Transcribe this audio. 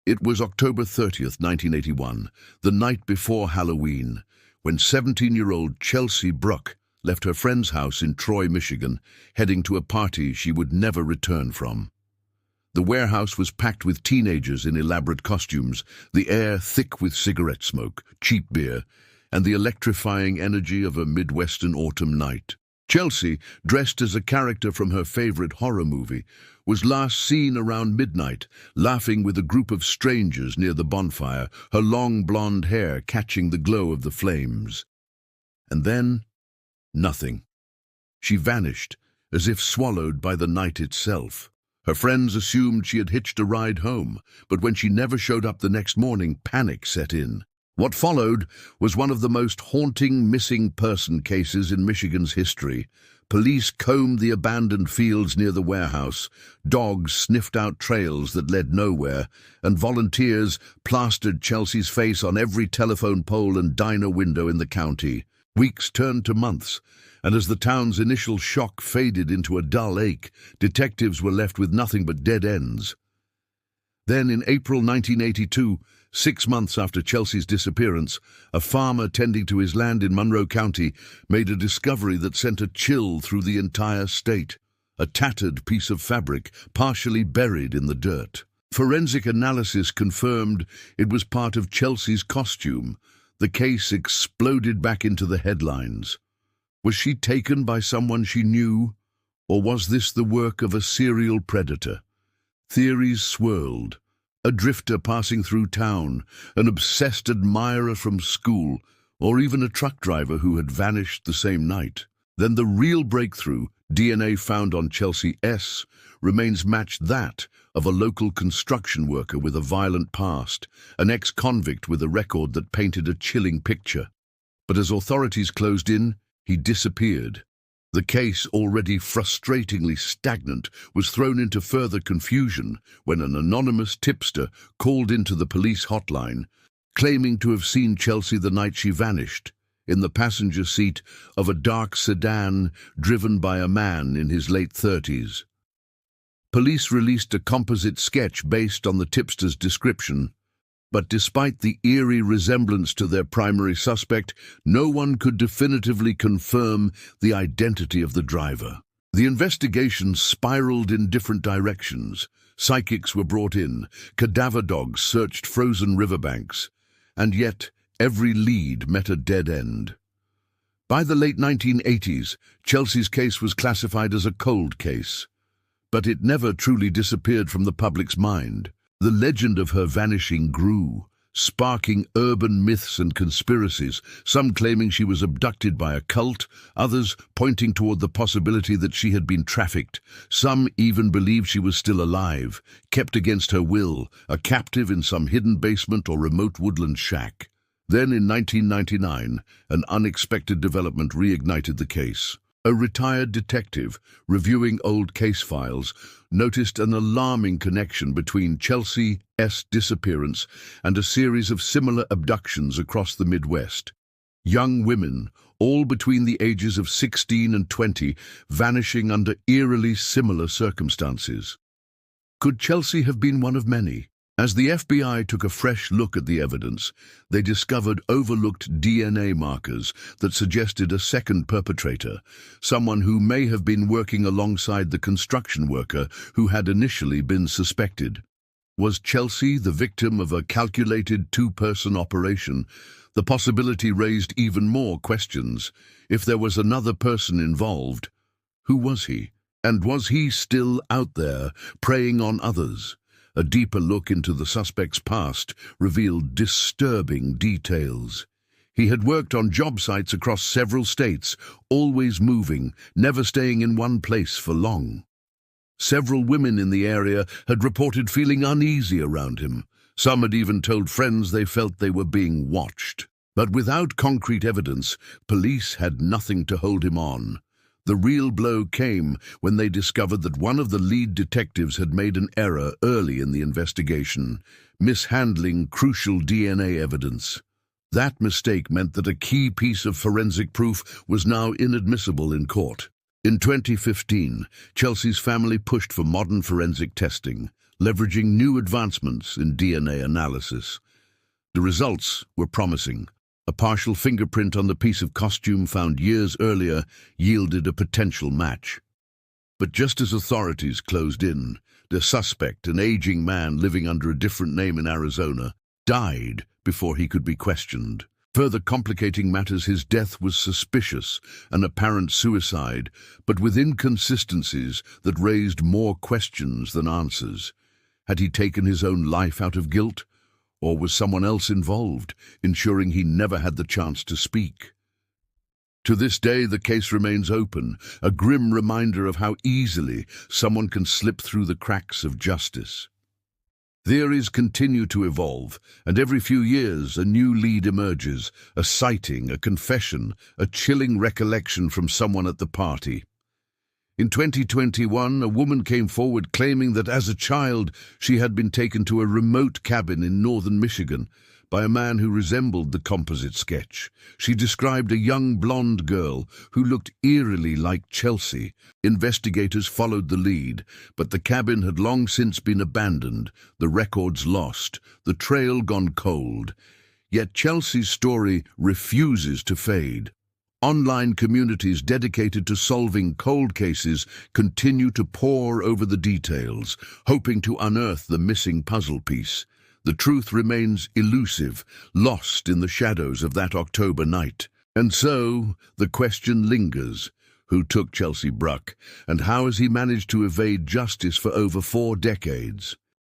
It was October 30th, 1981, the night before Halloween, when 17-year-old Chelsea Bruck left her friend's house in Troy, Michigan, heading to a party she would never return from. The warehouse was packed with teenagers in elaborate costumes, the air thick with cigarette smoke, cheap beer, and the electrifying energy of a Midwestern autumn night. Chelsea, dressed as a character from her favorite horror movie, was last seen around midnight, laughing with a group of strangers near the bonfire, her long blonde hair catching the glow of the flames. And then, nothing. She vanished, as if swallowed by the night itself. Her friends assumed she had hitched a ride home, but when she never showed up the next morning, panic set in. What followed was one of the most haunting missing person cases in Michigan's history. Police combed the abandoned fields near the warehouse, dogs sniffed out trails that led nowhere, and volunteers plastered Chelsea's face on every telephone pole and diner window in the county. Weeks turned to months, and as the town's initial shock faded into a dull ache, detectives were left with nothing but dead ends. Then, in April 1982, 6 months after Chelsea's disappearance, a farmer tending to his land in Monroe County made a discovery that sent a chill through the entire state. A tattered piece of fabric, partially buried in the dirt. Forensic analysis confirmed it was part of Chelsea's costume. The case exploded back into the headlines. Was she taken by someone she knew, or was this the work of a serial predator? Theories swirled. A drifter passing through town, an obsessed admirer from school, or even a truck driver who had vanished the same night. Then the real breakthrough, DNA found on Chelsea S., remains matched that of a local construction worker with a violent past, an ex-convict with a record that painted a chilling picture. But as authorities closed in, he disappeared. The case, already frustratingly stagnant, was thrown into further confusion when an anonymous tipster called into the police hotline, claiming to have seen Chelsea the night she vanished, in the passenger seat of a dark sedan driven by a man in his late 30s. Police released a composite sketch based on the tipster's description, but despite the eerie resemblance to their primary suspect, no one could definitively confirm the identity of the driver. The investigation spiraled in different directions. Psychics were brought in, cadaver dogs searched frozen riverbanks, and yet every lead met a dead end. By the late 1980s, Chelsea's case was classified as a cold case, but it never truly disappeared from the public's mind. The legend of her vanishing grew, sparking urban myths and conspiracies, some claiming she was abducted by a cult, others pointing toward the possibility that she had been trafficked. Some even believed she was still alive, kept against her will, a captive in some hidden basement or remote woodland shack. Then, in 1999, an unexpected development reignited the case. A retired detective, reviewing old case files, noticed an alarming connection between Chelsea S. disappearance and a series of similar abductions across the Midwest. Young women, all between the ages of 16 and 20, vanishing under eerily similar circumstances. Could Chelsea have been one of many? As the FBI took a fresh look at the evidence, they discovered overlooked DNA markers that suggested a second perpetrator, someone who may have been working alongside the construction worker who had initially been suspected. Was Chelsea the victim of a calculated two-person operation? The possibility raised even more questions. If there was another person involved, who was he? And was he still out there, preying on others? A deeper look into the suspect's past revealed disturbing details. He had worked on job sites across several states, always moving, never staying in one place for long. Several women in the area had reported feeling uneasy around him. Some had even told friends they felt they were being watched. But without concrete evidence, police had nothing to hold him on. The real blow came when they discovered that one of the lead detectives had made an error early in the investigation, mishandling crucial DNA evidence. That mistake meant that a key piece of forensic proof was now inadmissible in court. In 2015, Chelsea's family pushed for modern forensic testing, leveraging new advancements in DNA analysis. The results were promising. A partial fingerprint on the piece of costume found years earlier yielded a potential match. But just as authorities closed in, the suspect, an aging man living under a different name in Arizona, died before he could be questioned. Further complicating matters, his death was suspicious, an apparent suicide, but with inconsistencies that raised more questions than answers. Had he taken his own life out of guilt? Or was someone else involved, ensuring he never had the chance to speak? To this day, the case remains open, a grim reminder of how easily someone can slip through the cracks of justice. Theories continue to evolve, and every few years a new lead emerges, a sighting, a confession, a chilling recollection from someone at the party. In 2021, a woman came forward claiming that as a child she had been taken to a remote cabin in northern Michigan by a man who resembled the composite sketch. She described a young blonde girl who looked eerily like Chelsea. Investigators followed the lead, but the cabin had long since been abandoned, the records lost, the trail gone cold. Yet Chelsea's story refuses to fade. Online communities dedicated to solving cold cases continue to pore over the details, hoping to unearth the missing puzzle piece. The truth remains elusive, lost in the shadows of that October night. And so, the question lingers. Who took Chelsea Bruck, and how has he managed to evade justice for over 4 decades?